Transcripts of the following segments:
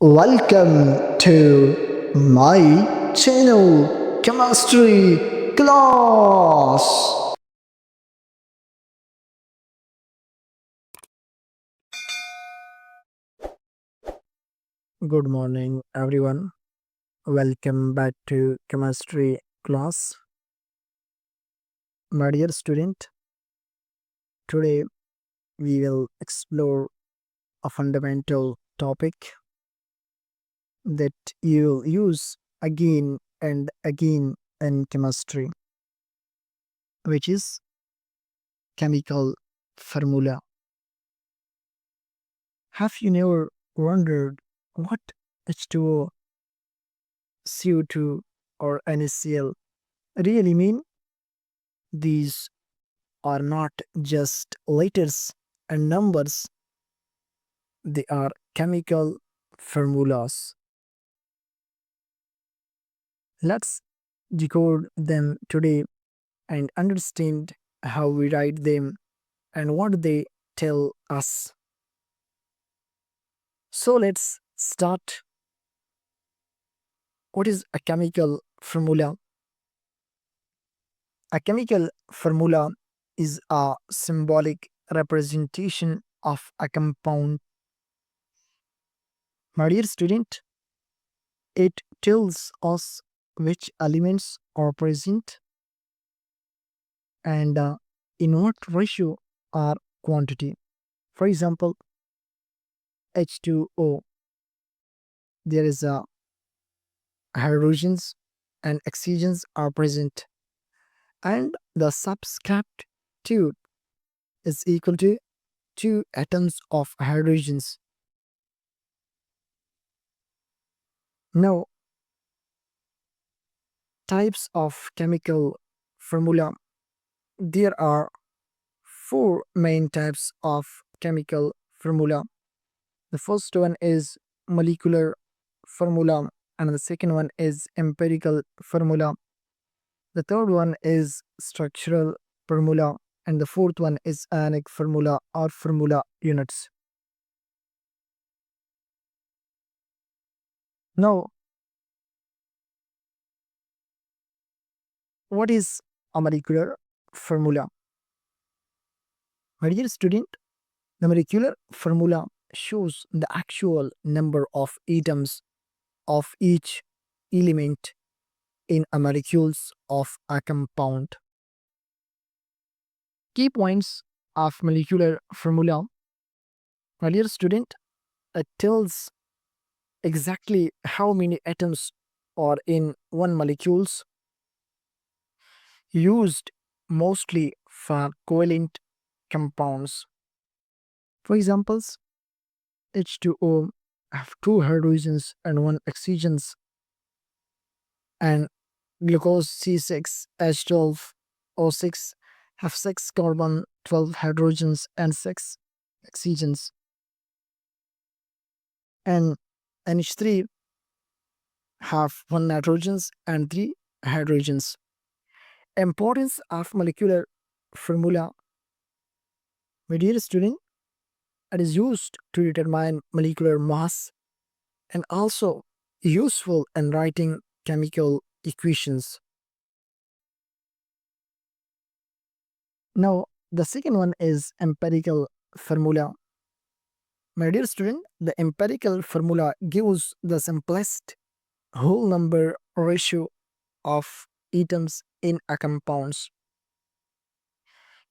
Welcome to my channel Chemistry Class. Good morning, everyone. Welcome back to Chemistry Class. My dear student, today we will explore a fundamental topic that you use again and again in chemistry, which is chemical formula. Have you never wondered what H2O, CO2, or NaCl really mean? These are not just letters and numbers, they are chemical formulas. Let's decode them today and understand how we write them and what they tell us. So let's start. What is a chemical formula? A chemical formula is a symbolic representation of a compound. My dear student, it tells us which elements are present and in what ratio or quantity. For example, H2O, there is a hydrogens and oxygens are present, and the subscript 2 is equal to 2 atoms of hydrogens. Now, types of chemical formula. There are four main types of chemical formula. The first one is molecular formula, and the second one is empirical formula. The third one is structural formula, and the fourth one is ionic formula or formula units. Now, what is a molecular formula? My dear student, the molecular formula shows the actual number of atoms of each element in a molecules of a compound. Key points of molecular formula. My dear student, it tells exactly how many atoms are in one molecules, used mostly for covalent compounds. For examples, H2O have two hydrogens and one oxygens, and glucose C6H12O6 have 6 carbon, 12 hydrogens, and 6 oxygens. And NH3 have 1 nitrogens and 3 hydrogens. Importance of molecular formula. My dear student, it is used to determine molecular mass and also useful in writing chemical equations. Now, the second one is empirical formula. My dear student, the empirical formula gives the simplest whole number ratio of atoms in a compounds.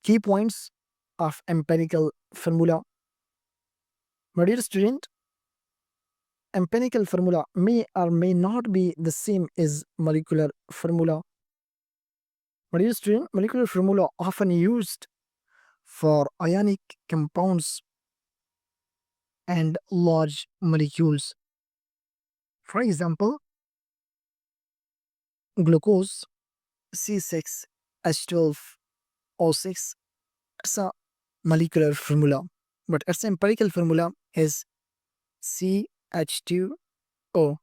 Key points of empirical formula. My dear student, empirical formula may or may not be the same as molecular formula. My dear student, molecular formula often used for ionic compounds and large molecules. For example, glucose C6H12O6, it's a molecular formula, but its empirical formula is CH2O.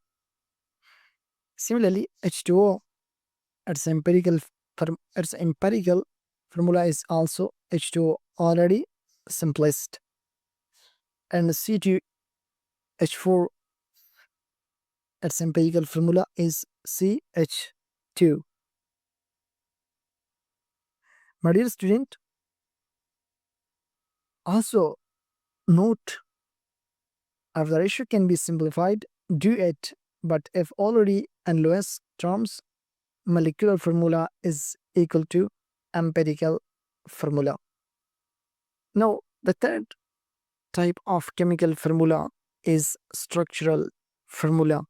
Similarly, H2O, its empirical formula is also H2O, already simplest, and C2H4 its empirical formula is CH2. My dear student, also note if the ratio can be simplified, do it, but if already and lowest terms, molecular formula is equal to empirical formula. Now, the third type of chemical formula is structural formula.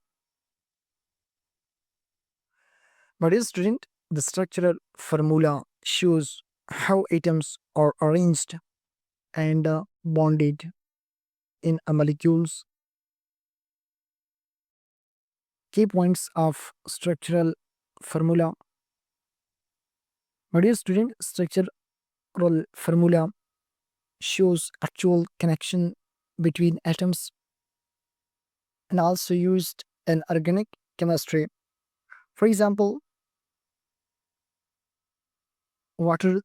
My dear student, the structural formula shows how atoms are arranged and bonded in a molecules. Key points of structural formula. My dear student, structural formula shows actual connection between atoms and also used in organic chemistry. For example, water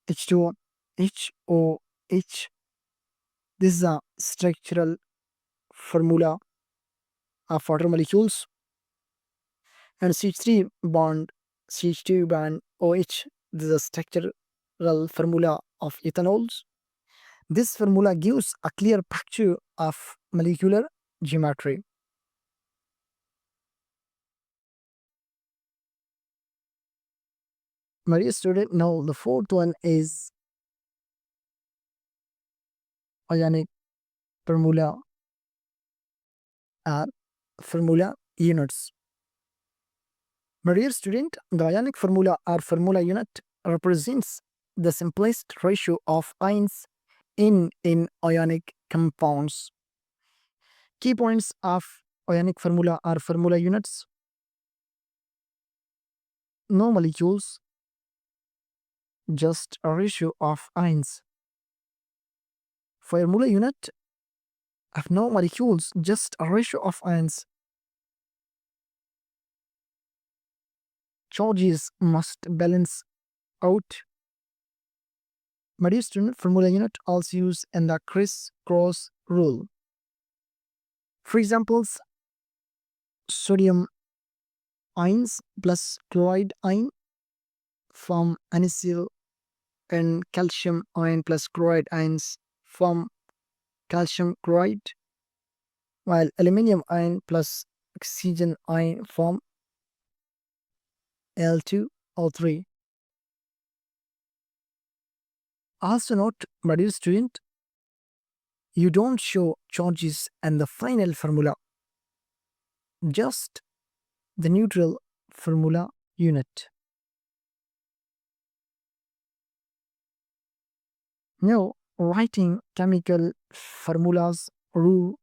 H2O, HOH. This is a structural formula of water molecules, and CH3 bond CH2 bond OH. This is a structural formula of ethanols. This formula gives a clear picture of molecular geometry. My dear student, now the fourth one is ionic formula or formula units. My dear student, the ionic formula or formula unit represents the simplest ratio of ions in ionic compounds. Key points of ionic formula or formula units: no molecules, just a ratio of ions. Formula unit of no molecules, just a ratio of ions. Charges must balance out. My dear student, formula unit also used in the criss-cross rule. For examples, sodium ions plus chloride ion form NaCl, and calcium ion plus chloride ions form calcium chloride, while aluminium ion plus oxygen ion form Al2O3. Also note, my dear student, you don't show charges and the final formula, just the neutral formula unit. Now, writing chemical formulas rule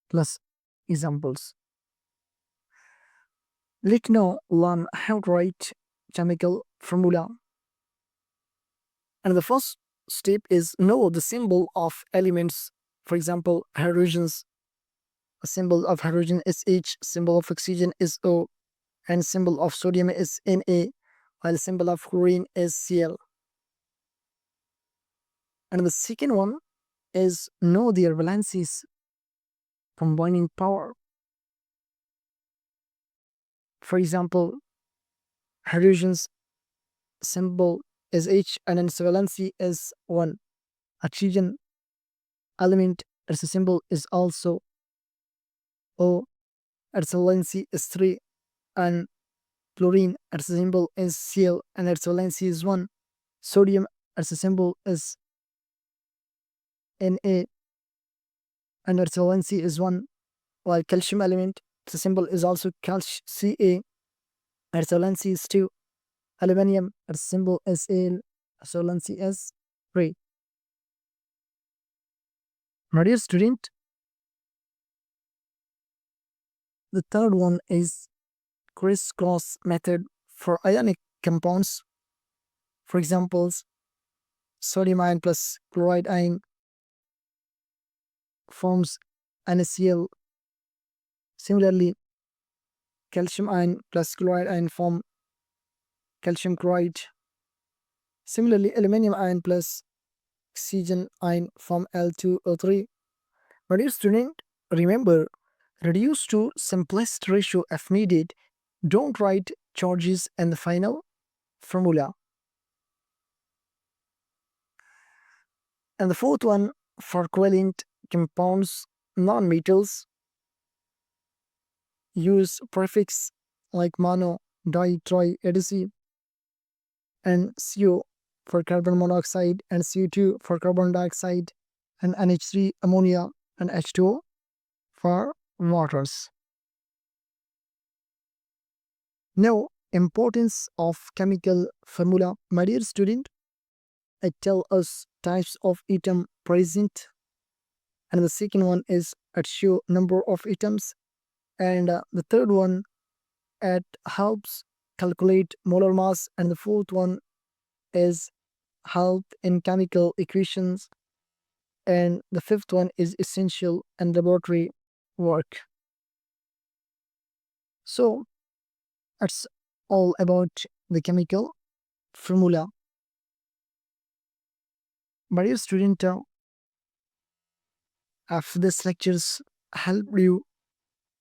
plus examples. Let's now learn how to write chemical formula. And the first step is know the symbol of elements. For example, hydrogens. A symbol of hydrogen is H, symbol of oxygen is O, and symbol of sodium is Na, while symbol of chlorine is Cl. And the second one is know their valencies, combining power. For example, hydrogen's symbol is H and its valency is 1. Oxygen element, its symbol is also O, its valency is 3, and chlorine, its symbol is Cl and its valency is 1. Sodium, its symbol is Na and its valency is 1, while calcium element, its symbol is also Ca, its valency is 2. Aluminium, its symbol is Al, its valency is 3. My dear student, the third one is criss-cross method for ionic compounds. For examples, sodium ion plus chloride ion forms NaCl. Similarly, calcium ion plus chloride ion form calcium chloride. Similarly, aluminium ion plus oxygen ion form Al2O3. My dear student, remember Reduce to simplest ratio if needed. Don't write charges in the final formula. And the fourth one, for covalent compounds, non-metals, use prefix like mono, di, tri, etc. And CO for carbon monoxide, and CO2 for carbon dioxide, and NH3 ammonia, and H2O for waters. Now, importance of chemical formula. My dear student, it tell us types of atom present, and the second one is it show number of atoms, and the third one it helps calculate molar mass, and the fourth one is help in chemical equations, and the fifth one is essential in laboratory work. So it's all about the chemical formula. My dear student, if these lectures help you,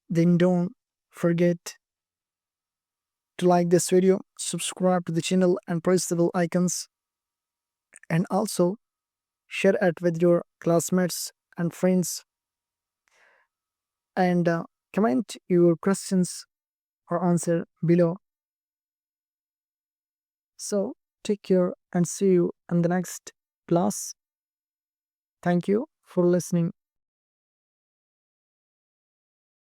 then don't forget to like this video, subscribe to the channel, and press the bell icons, and also share it with your classmates and friends, and comment your questions or answer below. So take care and see you in the next class. Thank you for listening.